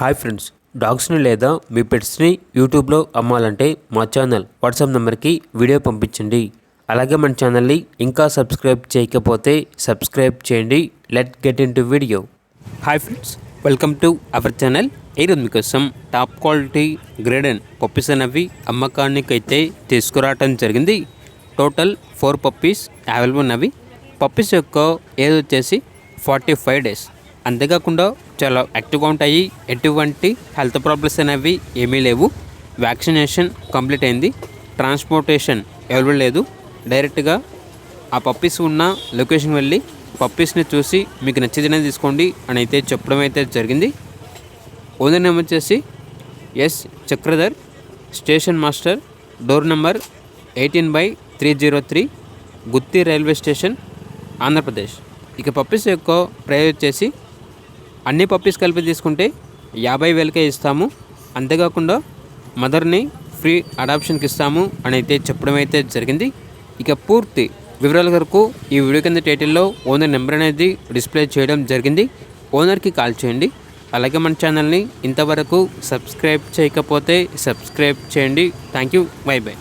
Hi friends, డాగ్స్ని లేదా మీ పెట్స్ని యూట్యూబ్లో అమ్మాలంటే మా ఛానల్ వాట్సాప్ నెంబర్కి వీడియో పంపించండి. అలాగే మన ఛానల్ని ఇంకా సబ్స్క్రైబ్ చేయకపోతే సబ్స్క్రైబ్ చేయండి. Let get in to video. Hi friends, welcome to our channel. ఈరోజు మీకోసం టాప్ క్వాలిటీ గ్రేడెన్ పప్పీస్ అనేవి అమ్మకానికి అయితే తీసుకురావటం జరిగింది. టోటల్ 4 పప్పీస్ అవైలబుల్ ఉన్నవి. పప్పీస్ యొక్క ఏజ్ వచ్చేసి 45 days. అంతేకాకుండా చాలా యాక్టివ్గా ఉంటాయి. ఎటువంటి హెల్త్ ప్రాబ్లమ్స్ అనేవి ఏమీ లేవు. వ్యాక్సినేషన్ కంప్లీట్ అయింది. ట్రాన్స్పోర్టేషన్ అవైలబుల్ లేదు. డైరెక్ట్గా ఆ పప్పీస్ ఉన్న లొకేషన్ వెళ్ళి పప్పీస్ని చూసి మీకు నచ్చేదనే తీసుకోండి అని అయితే చెప్పడం అయితే జరిగింది. ఓనర్ నేమ్ వచ్చేసి S Chakradhar, station master, door number 18/303, Gooty railway station, Andhra Pradesh. ఇక పప్పీస్ యొక్క ప్రైస్ వచ్చేసి అన్ని పప్పీస్ కలిపి తీసుకుంటే 50,000కే ఇస్తాము. అంతేకాకుండా మదర్ని ఫ్రీ అడాప్షన్కి ఇస్తాము అని అయితే చెప్పడం అయితే జరిగింది. ఇక పూర్తి వివరాల వరకు ఈ వీడియో కింద టైటిల్లో ఓనర్ నెంబర్ అనేది డిస్ప్లే చేయడం జరిగింది. ఓనర్కి కాల్ చేయండి. అలాగే మన ఛానల్ని ఇంతవరకు సబ్స్క్రైబ్ చేయకపోతే సబ్స్క్రైబ్ చేయండి. Thank you. By by.